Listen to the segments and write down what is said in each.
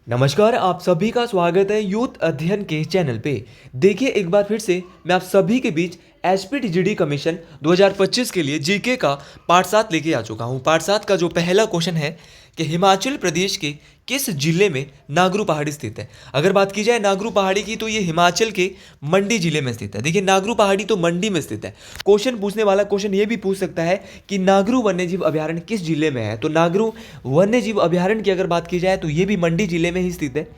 नमस्कार, आप सभी का स्वागत है यूथ अध्ययन के चैनल पे। देखिए, एक बार फिर से मैं आप सभी के बीच एसपीटीजीडी कमीशन 2025 के लिए जीके का पार्ट 7 लेके आ चुका हूँ। पार्ट 7 का जो पहला क्वेश्चन है कि हिमाचल प्रदेश के किस जिले में नागरू पहाड़ी स्थित है। अगर बात की जाए नागरू पहाड़ी की तो ये हिमाचल के मंडी जिले में स्थित है। देखिए, नागरू पहाड़ी तो मंडी में स्थित है। क्वेश्चन पूछने वाला क्वेश्चन ये भी पूछ सकता है कि नागरू वन्यजीव अभयारण्य किस जिले में है। तो नागरू वन्यजीव अभयारण्य की अगर बात की जाए तो ये भी मंडी जिले में ही स्थित है।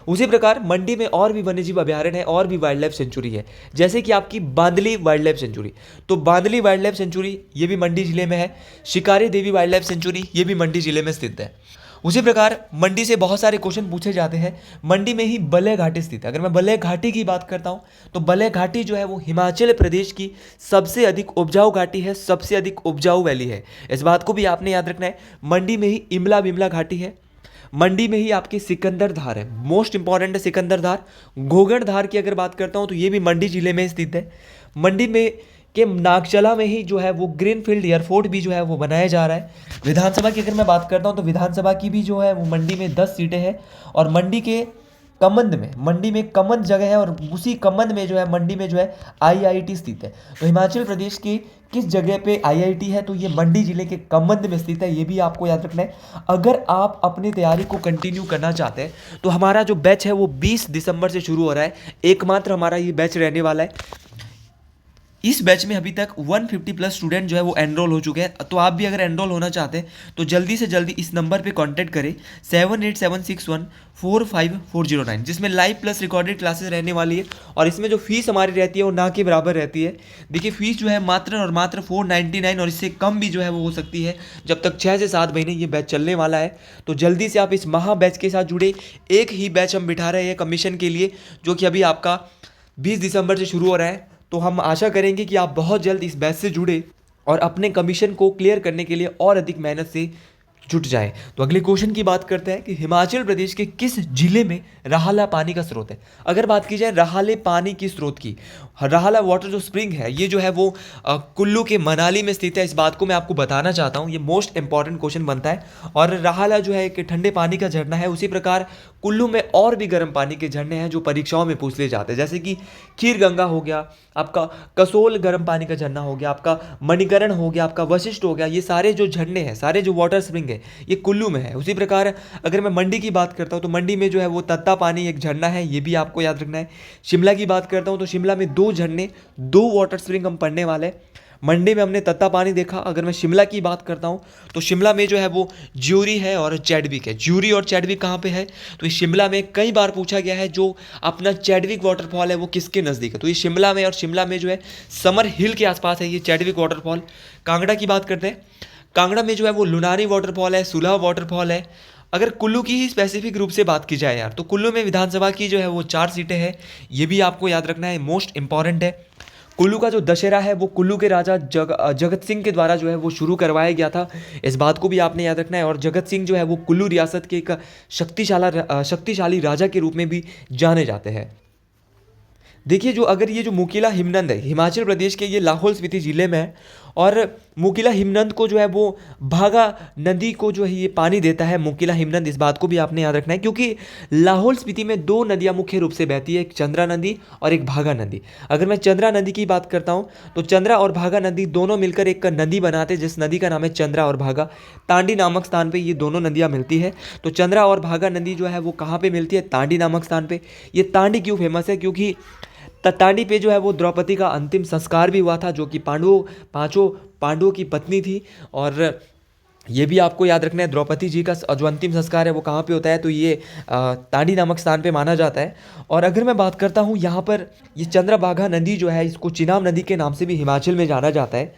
उसी प्रकार मंडी में और भी वन्यजीव अभयारण्य है और भी वाइल्ड लाइफ सेंचुरी है, जैसे कि आपकी बांदली वाइल्ड लाइफ सेंचुरी। तो बांदली वाइल्ड लाइफ सेंचुरी ये भी मंडी जिले में है। शिकारी देवी वाइल्ड लाइफ सेंचुरी ये भी मंडी जिले में स्थित है। उसी प्रकार मंडी से बहुत सारे क्वेश्चन पूछे जाते हैं। मंडी में ही बलय घाटी स्थित है। अगर मैं बलय घाटी की बात करता हूँ तो बलय घाटी जो है वो हिमाचल प्रदेश की सबसे अधिक उपजाऊ घाटी है, सबसे अधिक उपजाऊ वैली है। इस बात को भी आपने याद रखना है। मंडी में ही इमला बिमला घाटी है। मंडी में ही आपकी सिकंदर धार है, मोस्ट इंपॉर्टेंट है सिकंदर धार। घोगड़ धार की अगर बात करता हूँ तो ये भी मंडी जिले में स्थित है। मंडी में के नागचला में ही जो है वो ग्रीनफील्ड एयरपोर्ट भी जो है वो बनाया जा रहा है। विधानसभा की अगर मैं बात करता हूँ तो विधानसभा की भी जो है वो मंडी में 10 सीटें हैं। और मंडी में कमंद जगह है और उसी कमंद में जो है मंडी में जो है आईआईटी स्थित है। तो हिमाचल प्रदेश की किस जगह पे आईआईटी है तो ये मंडी जिले के कमंद में स्थित है। ये भी आपको याद रखना है। अगर आप अपनी तैयारी को कंटिन्यू करना चाहते हैं तो हमारा जो बैच है वो 20 दिसंबर से शुरू हो रहा है। एकमात्र हमारा ये बैच रहने वाला है। इस बैच में अभी तक 150 प्लस स्टूडेंट जो है वो एनरोल हो चुके हैं। तो आप भी अगर एनरोल होना चाहते हैं तो जल्दी से जल्दी इस नंबर पे कांटेक्ट करें 7876145409, जिसमें लाइव प्लस रिकॉर्डेड क्लासेस रहने वाली है। और इसमें जो फीस हमारी रहती है वो ना के बराबर रहती है। देखिए, फीस जो है मात्र और मात्र 499 और इससे कम भी जो है वो हो सकती है जब तक 6 से 7 महीने ये बैच चलने वाला है। तो जल्दी से आप इस महा बैच के साथ जुड़े। एक ही बैच हम बिठा रहे हैं कमीशन के लिए, जो कि अभी आपका 20 दिसंबर से शुरू हो रहा है। तो हम आशा करेंगे कि आप बहुत जल्द इस बैच से जुड़े और अपने कमीशन को क्लियर करने के लिए और अधिक मेहनत से जुट जाए। तो अगले क्वेश्चन की बात करते हैं कि हिमाचल प्रदेश के किस जिले में रहाला पानी का स्रोत है। अगर बात की जाए रहाले पानी की स्रोत की, रहाला वाटर जो स्प्रिंग है ये जो है वो कुल्लू के मनाली में स्थित है। इस बात को मैं आपको बताना चाहता हूँ, ये मोस्ट इंपॉर्टेंट क्वेश्चन बनता है। और रहाला जो है एक ठंडे पानी का झरना है। उसी प्रकार कुल्लू में और भी गर्म पानी के झरने हैं जो परीक्षाओं में पूछ ले जाते हैं, जैसे कि खीर गंगा हो गया, आपका कसोल गर्म पानी का झरना हो गया, आपका मणिकरण हो गया, आपका वशिष्ठ हो गया। ये सारे जो झरने हैं, सारे जो वाटर स्प्रिंग है, ये कुल्लू में है। उसी प्रकार अगर मैं मंडी की बात करता हूँ तो मंडी में जो है वो तत्ता पानी एक झरना है, ये भी आपको याद रखना है। शिमला की बात करता हूँ तो शिमला में 2 झरने, 2 वाटर स्प्रिंग हम पढ़ने वाले हैं। मंडी में हमने तत्ता पानी देखा। अगर मैं शिमला की बात करता हूँ तो शिमला में जो है वो ज्यूरी है और चैडविक है। ज्यूरी और चैडविक कहाँ पे है तो ये शिमला में कई बार पूछा गया है। जो अपना चैडविक वाटरफॉल है वो किसके नज़दीक है तो ये शिमला में, और शिमला में जो है समर हिल के आसपास है ये चैडविक वाटरफॉल। कांगड़ा की बात करते हैं, कांगड़ा में जो है वो लुनारी वाटरफॉल है, सुलह वाटरफॉल है। अगर कुल्लू की ही स्पेसिफिक रूप से बात की जाए यार तो कुल्लू में विधानसभा की जो है वो 4 सीटें हैं। ये भी आपको याद रखना है, मोस्ट इंपॉर्टेंट है। कुल्लू का जो दशहरा है वो कुल्लू के राजा जगत सिंह के द्वारा जो है वो शुरू करवाया गया था। इस बात को भी आपने याद रखना है। और जगत सिंह जो है वो कुल्लू रियासत के एक शक्तिशाली राजा के रूप में भी जाने जाते हैं। देखिए, ये जो मुकीला हिमनंद है हिमाचल प्रदेश के, ये लाहौल स्पीति ज़िले में है। और मुकीला हिमनंद को जो है वो भागा नदी को जो है ये पानी देता है, मुकीला हिमनंद। इस बात को भी आपने याद रखना है क्योंकि लाहौल स्पीति में 2 नदियाँ मुख्य रूप से बहती है, एक चंद्रा नदी और एक भागा नदी। अगर मैं चंद्रा नदी की बात करता हूँ तो चंद्रा और भागा नदी दोनों मिलकर एक नदी बनाते हैं, जिस नदी का नाम है चंद्रा और भागा। तांडी नामक स्थान पर ये दोनों नदियाँ मिलती है। तो चंद्रा और भागा नदी जो है वो कहाँ पर मिलती है, तांडी नामक स्थान पर। ये तांडी क्यों फेमस है क्योंकि तत्तानी पे जो है वो द्रौपदी का अंतिम संस्कार भी हुआ था, जो कि पांचों पांडवों की पत्नी थी। और ये भी आपको याद रखना है, द्रौपदी जी का जो अंतिम संस्कार है वो कहाँ पे होता है तो ये तांडी नामक स्थान पे माना जाता है। और अगर मैं बात करता हूँ यहाँ पर ये चंद्रभागा नदी जो है, इसको चिनाब नदी के नाम से भी हिमाचल में जाना जाता है।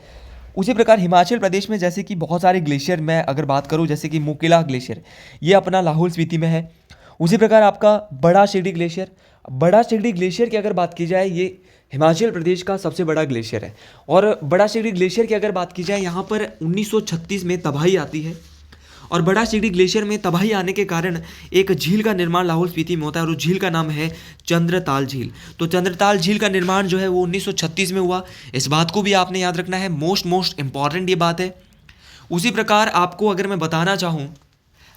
उसी प्रकार हिमाचल प्रदेश में जैसे कि बहुत सारे ग्लेशियर, मैं अगर बात करूँ जैसे कि मुकेला ग्लेशियर, ये अपना लाहौल स्पीति में है। उसी प्रकार आपका बड़ा शिरडी ग्लेशियर की अगर बात की जाए, ये हिमाचल प्रदेश का सबसे बड़ा ग्लेशियर है। और बड़ा शिरडी ग्लेशियर की अगर बात की जाए, यहाँ पर 1936 में तबाही आती है। और बड़ा शिरडी ग्लेशियर में तबाही आने के कारण एक झील का निर्माण लाहौल स्पीति में होता है और उस झील का नाम है चंद्रताल झील। तो चंद्रताल झील का निर्माण जो है वो 1936 में हुआ। इस बात को भी आपने याद रखना है, मोस्ट इंपॉर्टेंट ये बात है। उसी प्रकार आपको अगर मैं बताना चाहूँ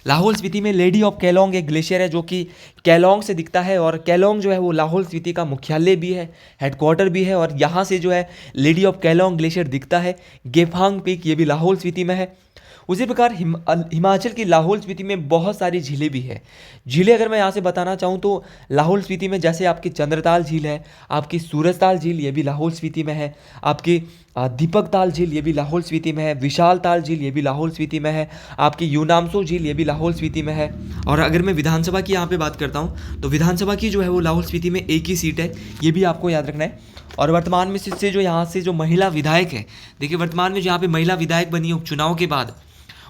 लाहौल स्पीति में लेडी ऑफ केलोंग एक ग्लेशियर है जो कि केलोंग से दिखता है, और केलोंग जो है वो लाहौल स्पीति का मुख्यालय भी है, हेडक्वार्टर भी है, और यहाँ से जो है लेडी ऑफ केलोंग ग्लेशियर दिखता है। गेफांग पीक ये भी लाहौल स्पीति में है। उसी प्रकार हिमाचल की लाहौल स्पीति में बहुत सारी झीलें भी है। झीलें अगर मैं यहाँ से बताना चाहूँ तो लाहौल स्पीति में जैसे आपकी चंद्रताल झील है, आपकी सूरजताल झील ये भी लाहौल स्पीति में है, आपकी दीपक ताल झील ये भी लाहौल स्पीति में है, विशाल ताल झील ये भी लाहौल स्पीति में है, आपकी यूनामसो झील ये भी लाहौल स्पीति में है। और अगर मैं विधानसभा की यहाँ पे बात करता हूँ तो विधानसभा की जो है वो लाहौल स्पीति में एक ही सीट है, ये भी आपको याद रखना है। और वर्तमान में से जो यहाँ से जो महिला विधायक है, देखिए वर्तमान में जहाँ पे महिला विधायक बनी उपचुनाव के बाद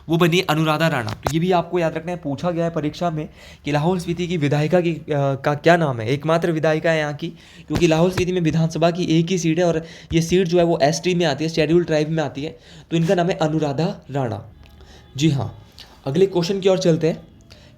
वो बनी अनुराधा राणा। तो ये भी आपको याद रखना है, पूछा गया है परीक्षा में कि लाहौल स्पीति की विधायिका की का क्या नाम है। एकमात्र विधायिका है यहाँ की, क्योंकि लाहौल स्पीति में विधानसभा की एक ही सीट है और ये सीट जो है वो एसटी में आती है, शेड्यूल्ड ट्राइब में आती है, तो इनका नाम है अनुराधा राणा। जी हाँ, अगले क्वेश्चन की ओर चलते हैं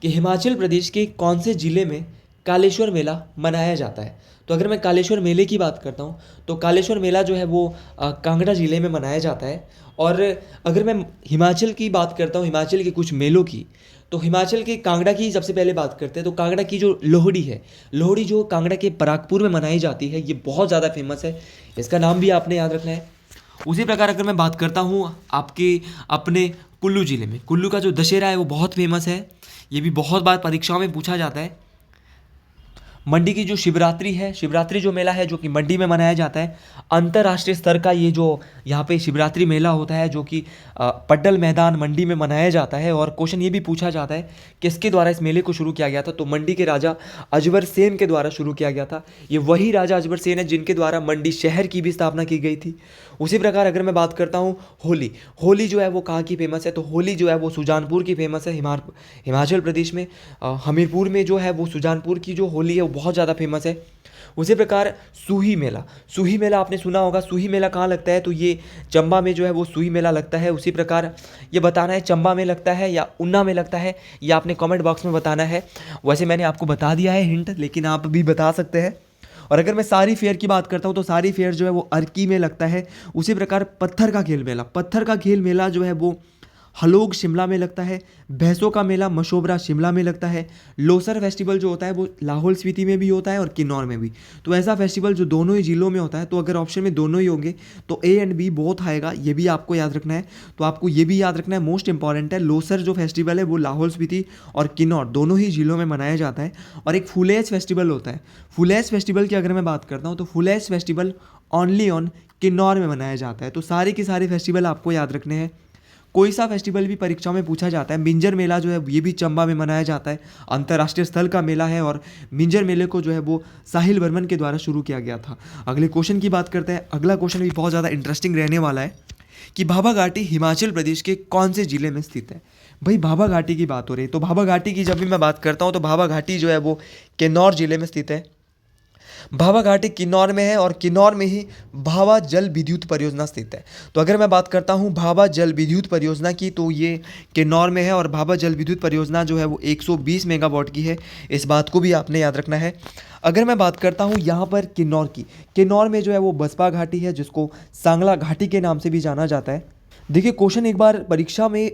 कि हिमाचल प्रदेश के कौन से जिले में कालेश्वर मेला मनाया जाता है। तो अगर मैं कालेश्वर मेले की बात करता हूँ तो कालेश्वर मेला जो है वो कांगड़ा जिले में मनाया जाता है। और अगर मैं हिमाचल की बात करता हूँ, हिमाचल के कुछ मेलों की, तो हिमाचल के कांगड़ा की सबसे पहले बात करते हैं। तो कांगड़ा की जो लोहड़ी है, लोहड़ी जो कांगड़ा के परागपुर में मनाई जाती है, ये बहुत ज़्यादा फेमस है, इसका नाम भी आपने याद रखना है। उसी प्रकार अगर मैं बात करता हूँ आपके अपने कुल्लू ज़िले में, कुल्लू का जो दशहरा है वो बहुत फेमस है, ये भी बहुत बार परीक्षाओं में पूछा जाता है। मंडी की जो शिवरात्रि है, शिवरात्रि जो मेला है जो कि मंडी में मनाया जाता है, अंतर्राष्ट्रीय स्तर का ये जो यहाँ पे शिवरात्रि मेला होता है जो कि पड्डल मैदान मंडी में मनाया जाता है। और क्वेश्चन ये भी पूछा जाता है किसके द्वारा इस मेले को शुरू किया गया था, तो मंडी के राजा अजबर सेन के द्वारा शुरू किया गया था। ये वही राजा अजबर सेन है जिनके द्वारा मंडी शहर की भी स्थापना की गई थी। उसी प्रकार अगर मैं बात करता हूँ होली, होली जो है वो कहाँ की फेमस है, तो होली जो है वो सुजानपुर की फेमस है, हिमाचल प्रदेश में हमीरपुर में जो है वो सुजानपुर की जो होली है वो बहुत ज़्यादा फेमस है। उसी प्रकार सूही मेला, सूही मेला आपने सुना होगा, सूही मेला कहाँ लगता है, तो ये चंबा में जो है वो सूही मेला लगता है। उसी प्रकार ये बताना है चंबा में लगता है या ऊना में लगता है, ये आपने कमेंट बॉक्स में बताना है। वैसे मैंने आपको बता दिया है हिंट, लेकिन आप भी बता सकते हैं। और अगर मैं सारी फेयर की बात करता हूँ तो सारी फेयर जो है वो अर्की में लगता है। उसी प्रकार पत्थर का खेल मेला, पत्थर का खेल मेला जो है वो हलोग शिमला में लगता है। भैंसों का मेला मशोबरा शिमला में लगता है। लोसर फेस्टिवल जो होता है वो लाहौल स्पीति में भी होता है और किन्नौर में भी। तो ऐसा फेस्टिवल जो दोनों ही जिलों में होता है, तो अगर ऑप्शन में दोनों ही होंगे तो ए एंड बी बोथ आएगा, ये भी आपको याद रखना है। तो आपको ये भी याद रखना है, मोस्ट इंपॉर्टेंट है, लोसर जो फेस्टिवल है वो लाहौल स्पीति और किन्नौर दोनों ही जिलों में मनाया जाता है। और एक फुलेस फेस्टिवल होता है, फुलेस फेस्टिवल की अगर मैं बात करता हूँ तो fullest festival only on Kinnaur में मनाया जाता है। तो सारे के सारे फेस्टिवल आपको याद रखने हैं। कोई सा फेस्टिवल भी परीक्षा में पूछा जाता है। मिंजर मेला जो है ये भी चंबा में मनाया जाता है, अंतर्राष्ट्रीय स्थल का मेला है। और मिंजर मेले को जो है वो साहिल वर्मन के द्वारा शुरू किया गया था। अगले क्वेश्चन की बात करते हैं। अगला क्वेश्चन भी बहुत ज़्यादा इंटरेस्टिंग रहने वाला है कि भाभा घाटी हिमाचल प्रदेश के कौन से ज़िले में स्थित है। भाई भाभा घाटी की बात हो रही है, तो भाभा घाटी की जब भी मैं बात करता हूँ तो भाभा घाटी जो है वो किन्नौर ज़िले में स्थित है। भाभा घाटी किन्नौर में है और किन्नौर में ही भाभा जल विद्युत परियोजना स्थित है। तो अगर मैं बात करता हूँ भाभा जल विद्युत परियोजना की, तो ये किन्नौर में है। और भाभा जल विद्युत परियोजना जो है वो 120 मेगावाट की है, इस बात को भी आपने याद रखना है। अगर मैं बात करता हूँ यहाँ पर किन्नौर की, किन्नौर में जो है वो बसपा घाटी है जिसको सांगला घाटी के नाम से भी जाना जाता है। देखिए क्वेश्चन एक बार परीक्षा में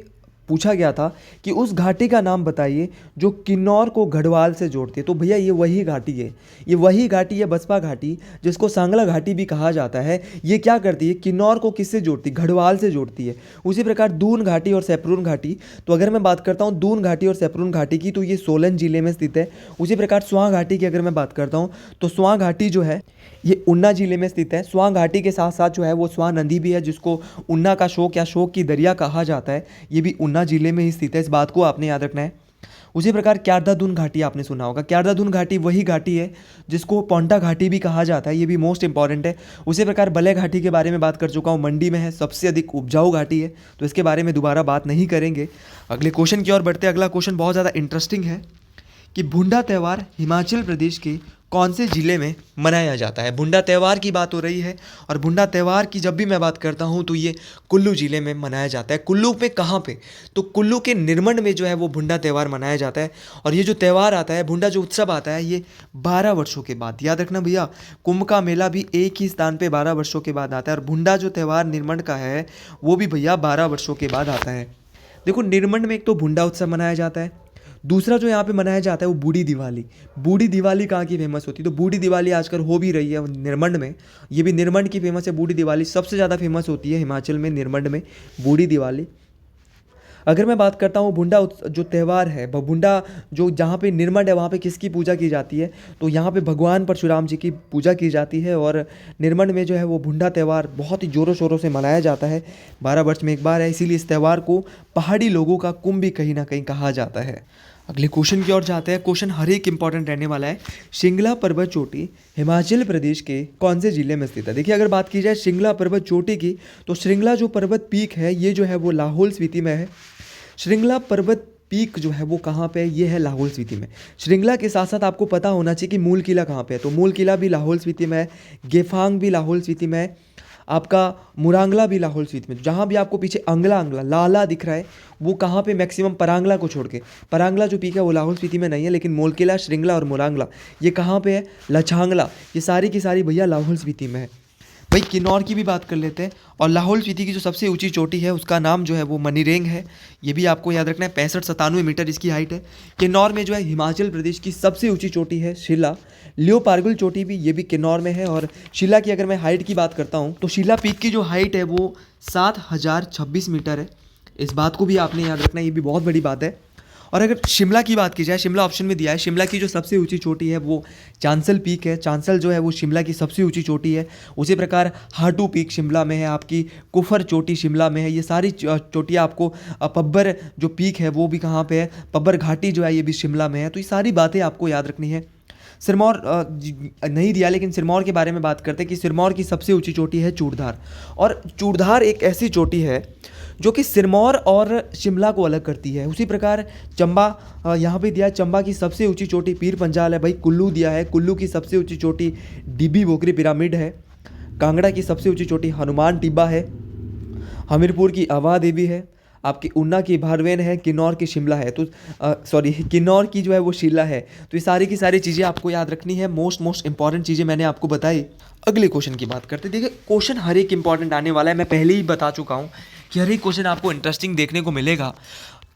पूछा गया था कि उस घाटी का नाम बताइए जो किन्नौर को गढ़वाल से जोड़ती है। तो भैया ये वही घाटी है, ये वही घाटी है बसपा घाटी, जिसको सांगला घाटी भी कहा जाता है। ये क्या करती है, किन्नौर को किससे जोड़ती है, गढ़वाल से जोड़ती है। उसी प्रकार दून घाटी और सैपरून घाटी, तो अगर मैं बात करता हूँ दून घाटी और सैपरून घाटी की, तो ये सोलन जिले में स्थित है। उसी प्रकार स्वां घाटी की अगर मैं बात करता हूँ तो स्वां घाटी जो है ये ऊना जिले में स्थित है। स्वां घाटी के साथ साथ जो है वो स्वां नदी भी है जिसको ऊना का शोक या शोक की दरिया कहा जाता है, ये भी ऊना जिले में ही स्थित है, इस बात को आपने याद रखना है। उसी प्रकार क्यारदादून घाटी आपने सुना होगा, क्यारदादून घाटी वही घाटी है जिसको पोंटा घाटी भी कहा जाता है, ये भी मोस्ट इंपॉर्टेंट है। उसी प्रकार बलय घाटी के बारे में बात कर चुका हूँ, मंडी में है, सबसे अधिक उपजाऊ घाटी है, तो इसके बारे में दोबारा बात नहीं करेंगे। अगले क्वेश्चन की ओर बढ़ते हैं। अगला क्वेश्चन बहुत ज़्यादा इंटरेस्टिंग है कि भुंडा त्यौहार हिमाचल प्रदेश के कौन से ज़िले में मनाया जाता है। भुंडा त्यौहार की बात हो रही है और भुंडा त्यौहार की जब भी मैं बात करता हूँ तो ये कुल्लू ज़िले में मनाया जाता है। कुल्लू पे कहाँ पे, तो कुल्लू के निरमंड में जो है वो भुंडा त्यौहार मनाया जाता है। और ये जो त्यौहार आता है, भुंडा जो उत्सव आता है, ये 12 वर्षों के बाद, याद रखना भैया, कुंभ का मेला भी एक ही स्थान पर 12 वर्षों के बाद आता है। और भुंडा जो त्यौहार निरमंड का है वो भी भैया 12 वर्षों के बाद आता है। देखो निर्मंड में एक तो भुंडा उत्सव मनाया जाता है, दूसरा जो यहाँ पे मनाया जाता है वो बूढ़ी दिवाली। बूढ़ी दिवाली कहाँ की फेमस होती है, तो बूढ़ी दिवाली आजकल हो भी रही है निर्मंड में, ये भी निर्मंड की फेमस है। बूढ़ी दिवाली सबसे ज़्यादा फेमस होती है हिमाचल में, निर्मंड में बूढ़ी दिवाली। अगर मैं बात करता हूँ भुंडा जो त्यौहार है, भुंडा जो जहाँ पे निर्मंड है वहाँ पे किसकी पूजा की जाती है, तो यहाँ पे भगवान परशुराम जी की पूजा की जाती है। और निर्मंड में जो है वो भुंडा त्यौहार बहुत ही ज़ोरों शोरों से मनाया जाता है, 12 वर्ष में एक बार है, इसीलिए इस त्यौहार को पहाड़ी लोगों का कुंभ भी कहीं ना कहीं कहा जाता है। अगले क्वेश्चन की ओर जाते हैं। क्वेश्चन हर एक इंपॉर्टेंट रहने वाला है। शिंगला पर्वत चोटी हिमाचल प्रदेश के कौन से जिले में स्थित है। देखिए अगर बात की जाए शिंगला पर्वत चोटी की, तो श्रृंगला जो पर्वत पीक है ये जो है वो लाहौल स्पीति में है। श्रृंगला पर्वत पीक जो है वो कहाँ पे है, ये है लाहौल स्पीति में। श्रृंगला के साथ साथ आपको पता होना चाहिए कि मूल किला कहाँ पे है, तो मूल किला भी लाहौल स्पीति में है, गेफांग भी लाहौल स्पीति में है, आपका मुरांगला भी लाहौल स्पीति में। जहाँ भी आपको पीछे अंगला अंगला लाला दिख रहा है वो कहाँ पे, मैक्सिमम परांगला को छोड़ के, परांगला जो पीक है वो लाहौल स्पीति में नहीं है, लेकिन मोलकिला, श्रृंगला और मुरांगला ये कहाँ पे है, लछांगला, ये सारी की सारी भैया लाहौल स्पीति में है। भाई किन्नौर की भी बात कर लेते हैं, और लाहौल स्पीति की जो सबसे ऊंची चोटी है उसका नाम जो है वो मनीरेंग है, ये भी आपको याद रखना है। 65-97 मीटर इसकी हाइट है। किन्नौर में जो है हिमाचल प्रदेश की सबसे ऊंची चोटी है शिला। लियोपार्गुल चोटी भी, ये भी किन्नौर में है। और शिला की अगर मैं हाइट की बात करता हूँ तो शिला पीक की जो हाइट है वो 7026 मीटर है। इस बात को भी आपने याद रखना है, ये भी बहुत बड़ी बात है। और अगर शिमला की बात की जाए, शिमला ऑप्शन में दिया है, शिमला की जो सबसे ऊंची चोटी है वो चांसल पीक है। चांसल जो है वो शिमला की सबसे ऊंची चोटी है। उसी प्रकार हाटू पीक शिमला में है, आपकी कुफर चोटी शिमला में है। ये सारी चोटियाँ आपको, पब्बर जो पीक है वो भी कहाँ पे है, पब्बर घाटी जो है ये भी शिमला में है। तो ये सारी बातें आपको याद रखनी है। सिरमौर नहीं दिया, लेकिन सिरमौर के बारे में बात करते हैं कि सिरमौर की सबसे ऊंची चोटी है चूड़धार। और चूड़धार एक ऐसी चोटी है जो कि सिरमौर और शिमला को अलग करती है। उसी प्रकार चंबा यहाँ पे दिया है, चंबा की सबसे ऊंची चोटी पीर पंजाल है। भाई कुल्लू दिया है, कुल्लू की सबसे ऊंची चोटी डिबी बोकरी पिरामिड है। कांगड़ा की सबसे ऊंची चोटी हनुमान टिब्बा है। हमीरपुर की अवा देवी है। आपकी ऊना की भारवेन है। किन्नौर की शिमला है, तो सॉरी किन्नौर की जो है वो शिला है। तो ये सारी की सारी चीज़ें आपको याद रखनी है। मोस्ट इंपॉर्टेंट चीज़ें मैंने आपको बताई। अगले क्वेश्चन की बात करते हैं। देखिए क्वेश्चन हर एक इंपॉर्टेंट आने वाला है, मैं पहले ही बता चुका हूँ कि हर एक क्वेश्चन आपको इंटरेस्टिंग देखने को मिलेगा।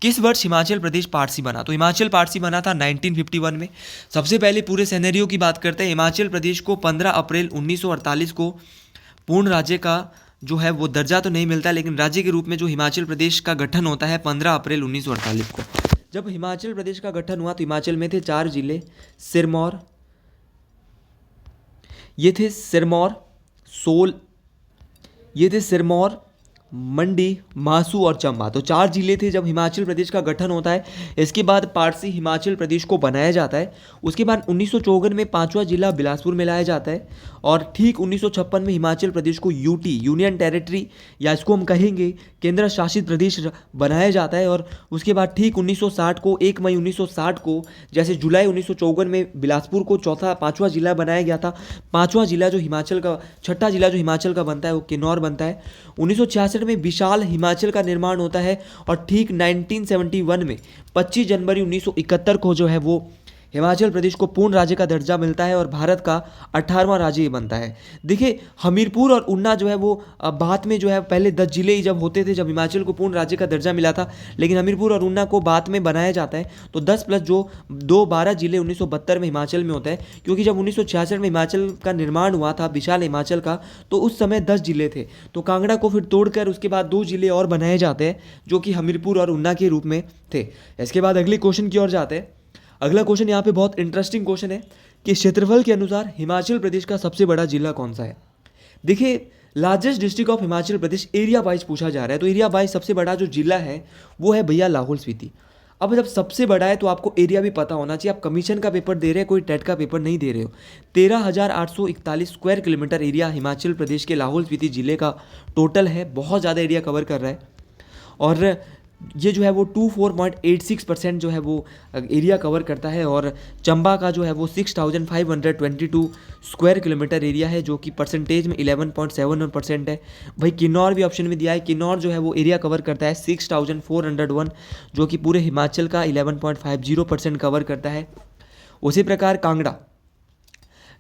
किस वर्ष हिमाचल प्रदेश पारसी बना, तो हिमाचल पारसी बना था 1951 में। सबसे पहले पूरे सिनेरियो की बात करते हैं। हिमाचल प्रदेश को 15 अप्रैल 1948 को पूर्ण राज्य का जो है वो दर्जा तो नहीं मिलता, लेकिन राज्य के रूप में जो हिमाचल प्रदेश का गठन होता है 15 अप्रैल 1948 को। जब हिमाचल प्रदेश का गठन हुआ तो हिमाचल में थे 4 जिले, सिरमौर, ये थे सिरमौर, सिरमौर, मंडी, मासू और चंबा। तो 4 जिले थे जब हिमाचल प्रदेश का गठन होता है। इसके बाद पारसी हिमाचल प्रदेश को बनाया जाता है। उसके बाद 1954 में 5वां जिला बिलासपुर में लाया जाता है। और ठीक 1956 में हिमाचल प्रदेश को यूटी, यूनियन टेरिटरी, या इसको हम कहेंगे केंद्र शासित प्रदेश बनाया जाता है। और उसके बाद ठीक 1960 को, 1 मई 1960 को, जैसे जुलाई 1954 में बिलासपुर को 5वां जिला बनाया गया था। 5वां जिला जो हिमाचल का, 6ठा जिला जो हिमाचल का बनता है वो किन्नौर बनता है। 1966 में विशाल हिमाचल का निर्माण होता है। और ठीक 1971 में 25 जनवरी 1971 को जो है वो हिमाचल प्रदेश को पूर्ण राज्य का दर्जा मिलता है और भारत का 18वां राज्य बनता है। देखिए हमीरपुर और ऊना जो है वो बाद में जो है, पहले 10 जिले ही जब होते थे जब हिमाचल को पूर्ण राज्य का दर्जा मिला था, लेकिन हमीरपुर और ऊना को बाद में बनाया जाता है। तो 10 प्लस जो 12 जिले 1972 में हिमाचल में होता है, क्योंकि जब 1966 में हिमाचल का निर्माण हुआ था, विशाल हिमाचल का, तो उस समय 10 जिले थे। तो कांगड़ा को फिर तोड़कर उसके बाद 2 जिले और बनाए जाते हैं जो कि हमीरपुर और ऊना के रूप में थे। इसके बाद अगले क्वेश्चन की ओर जाते हैं। अगला क्वेश्चन यहाँ पे बहुत इंटरेस्टिंग क्वेश्चन है कि क्षेत्रफल के अनुसार हिमाचल प्रदेश का सबसे बड़ा जिला कौन सा है। देखिए largest district of Himachal Pradesh area wise पूछा जा रहा है, तो एरिया वाइज सबसे बड़ा जो जिला है वो है भैया लाहौल स्पीति। अब जब सबसे बड़ा है तो आपको एरिया भी पता होना चाहिए। आप कमीशन का पेपर दे रहे हैं, कोई टेट का पेपर नहीं दे रहे हो। 13,841 square kilometre area Himachal Pradesh के लाहौल स्पीति जिले का टोटल है। बहुत ज़्यादा एरिया कवर कर रहा है। और ये जो है वो 24.86% जो है वो एरिया कवर करता है। और चंबा का जो है वो 6,522 स्क्वायर किलोमीटर एरिया है, जो कि परसेंटेज में 11.71% है। भाई किन्नौर भी ऑप्शन में दिया है। किन्नौर जो है वो एरिया कवर करता है 6,401, जो कि पूरे हिमाचल का 11.50% कवर करता है। उसी प्रकार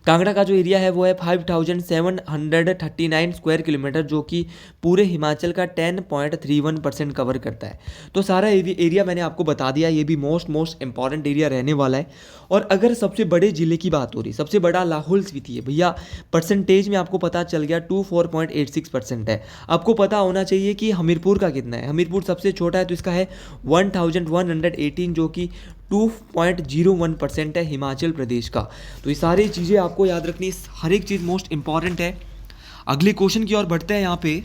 कांगड़ा का जो एरिया है वो है 5739 स्क्वायर किलोमीटर, जो कि पूरे हिमाचल का 10.31% कवर करता है। तो सारा एरिया मैंने आपको बता दिया, ये भी मोस्ट इंपॉर्टेंट एरिया रहने वाला है। और अगर सबसे बड़े ज़िले की बात हो रही, सबसे बड़ा लाहौल स्पीति है भैया। परसेंटेज में आपको पता चल गया 24.86% है। आपको पता होना चाहिए कि हमीरपुर का कितना है। हमीरपुर सबसे छोटा है तो इसका है 1118, जो कि 2.01% है हिमाचल प्रदेश का। तो ये सारी चीज़ें आपको याद रखनी, हर एक चीज़ मोस्ट इंपॉर्टेंट है। अगले क्वेश्चन की ओर बढ़ते हैं यहाँ पे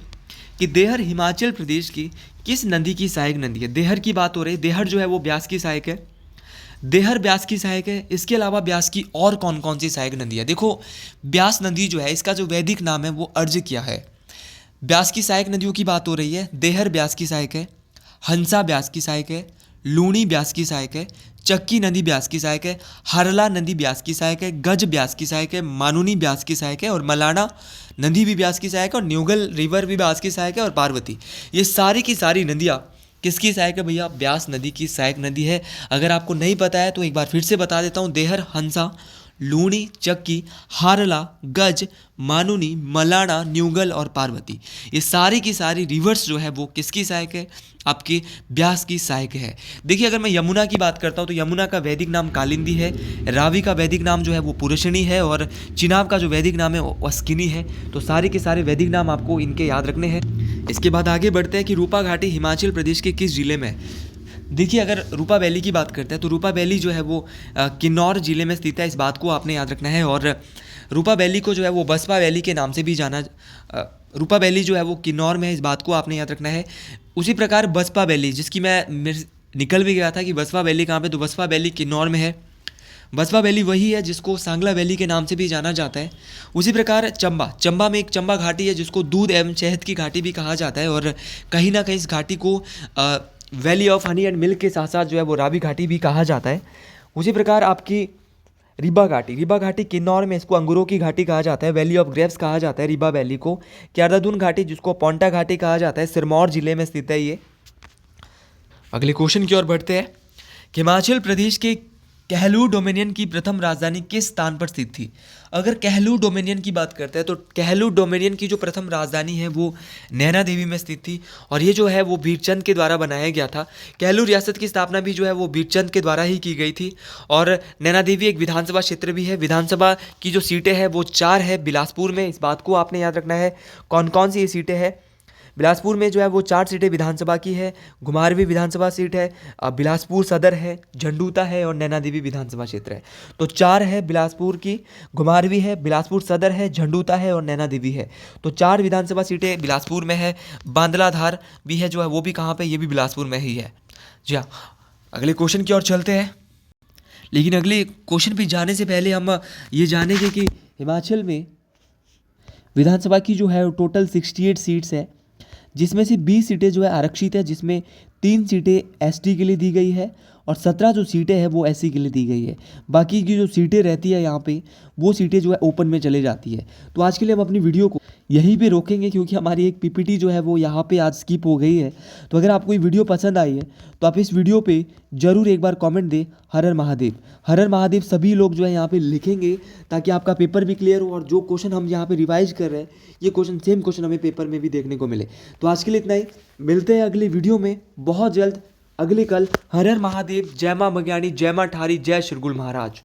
कि देहर हिमाचल प्रदेश की किस नदी की सहायक नदी है। देहर की बात हो रही है, देहर जो है वो ब्यास की सहायक है। देहर ब्यास की सहायक है। इसके अलावा ब्यास की और कौन कौन सी सहायक नदी है? देखो, ब्यास नदी जो है इसका जो वैदिक नाम है वो अर्ज किया है। ब्यास की सहायक नदियों की बात हो रही है, देहर ब्यास की सहायक है, हंसा ब्यास की सहायक है, लूणी ब्यास की सहायक है, चक्की नदी ब्यास की सहायक है, हरला नदी ब्यास की सहायक है, गज ब्यास की सहायक है, मानुनी ब्यास की सहायक है, और मलाना नदी भी ब्यास की सहायक है, और न्यूगल रिवर भी ब्यास की सहायक है, और पार्वती। ये सारी की सारी नदियाँ किसकी सहायक है भैया? ब्यास नदी की सहायक नदी है। अगर आपको नहीं पता है तो एक बार फिर से बता देता हूँ, देहर, हंसा, लूणी, चक्की, हारला, गज, मानुनी, मलाना, न्यूगल और पार्वती, ये सारी की सारी रिवर्स जो है वो किसकी सहायक है? आपकी ब्यास की सहायक है। देखिए, अगर मैं यमुना की बात करता हूँ तो यमुना का वैदिक नाम कालिंदी है, रावी का वैदिक नाम जो है वो पुरुषिणी है, और चिनाब का जो वैदिक नाम है वो अस्किनी है। तो सारे के सारे वैदिक नाम आपको इनके याद रखने हैं। इसके बाद आगे बढ़ते हैं कि रूपा घाटी हिमाचल प्रदेश के किस जिले में है। देखिए, अगर रूपा वैली की बात करते हैं तो रूपा वैली जो है वो किन्नौर जिले में स्थित है, इस बात को आपने याद रखना है। और रूपा वैली को जो है वो बसपा वैली के नाम से भी जाना, रूपा वैली जो है वो किन्नौर में है, इस बात को आपने याद रखना है। उसी प्रकार बसपा वैली, जिसकी मेरे निकल भी गया था कि बसपा वैली कहाँ पे, तो बसपा वैली किन्नौर में है। बसपा वैली वही है जिसको सांगला वैली के नाम से भी जाना जाता है। उसी प्रकार चंबा में एक चंबा घाटी है जिसको दूध एवं शहद की घाटी भी कहा जाता है, और कहीं ना कहीं इस घाटी को valley of honey and milk के साथ साथ जो है वो रावी घाटी भी कहा जाता है। उसी प्रकार आपकी रीबा घाटी किन्नौर में, इसको अंगूरों की घाटी कहा जाता है, वैली ऑफ ग्रेप्स कहा जाता है रीबा वैली को। क्यारदादून घाटी जिसको पोंटा घाटी कहा जाता है, सिरमौर जिले में स्थित है ये। अगले क्वेश्चन की ओर बढ़ते हैं। हिमाचल प्रदेश के कहलू डोमिनियन की प्रथम राजधानी किस स्थान पर स्थित थी? अगर कहलू डोमिनियन की बात करते हैं तो कहलू डोमिनियन की जो प्रथम राजधानी है वो नैना देवी में स्थित थी, और ये जो है वो बीरचंद के द्वारा बनाया गया था। कहलू रियासत की स्थापना भी जो है वो बीरचंद के द्वारा ही की गई थी। और नैना देवी एक विधानसभा क्षेत्र भी है। विधानसभा की जो सीटें हैं वो 4 है बिलासपुर में, इस बात को आपने याद रखना है। कौन कौन सी ये सीटें हैं? बिलासपुर में जो है वो 4 सीटें विधानसभा की है। घुमारवीं विधानसभा सीट है, बिलासपुर सदर है, झंडूता है, और नैना देवी विधानसभा क्षेत्र है। तो 4 है बिलासपुर की, घुमारवीं है, बिलासपुर सदर है, झंडूता है, और नैना देवी है। तो 4 विधानसभा सीटें बिलासपुर में है। बांदलाधार भी है जो है वो भी कहाँ पे, ये भी बिलासपुर में ही है। जी हाँ, अगले क्वेश्चन की ओर चलते हैं। लेकिन अगले क्वेश्चन पे जाने से पहले हम ये जानेंगे कि हिमाचल में विधानसभा की जो है टोटल 68 सीट्स है, जिसमें से 20 सीटें जो है आरक्षित है, जिसमें 3 सीटें एसटी के लिए दी गई है, और 17 जो सीटें हैं वो एससी के लिए दी गई है। बाकी की जो सीटें रहती है यहाँ पे, वो सीटें जो है ओपन में चले जाती है। तो आज के लिए हम अपनी वीडियो को यहीं पे रोकेंगे, क्योंकि हमारी एक पीपीटी जो है वो यहाँ पे आज स्किप हो गई है। तो अगर आपको ये वीडियो पसंद आई है तो आप इस वीडियो पे ज़रूर एक बार कमेंट दें, हर हर महादेव। हर हर महादेव सभी लोग जो है यहाँ पे लिखेंगे, ताकि आपका पेपर भी क्लियर हो, और जो क्वेश्चन हम यहाँ पे रिवाइज कर रहे हैं ये क्वेश्चन सेम क्वेश्चन हमें पेपर में भी देखने को मिले। तो आज के लिए इतना ही, मिलते हैं अगली वीडियो में बहुत जल्द, अगले कल। हर हर महादेव, जय माँ मज्ञानी, जय माँ ठारी, जय श्री गुरु महाराज।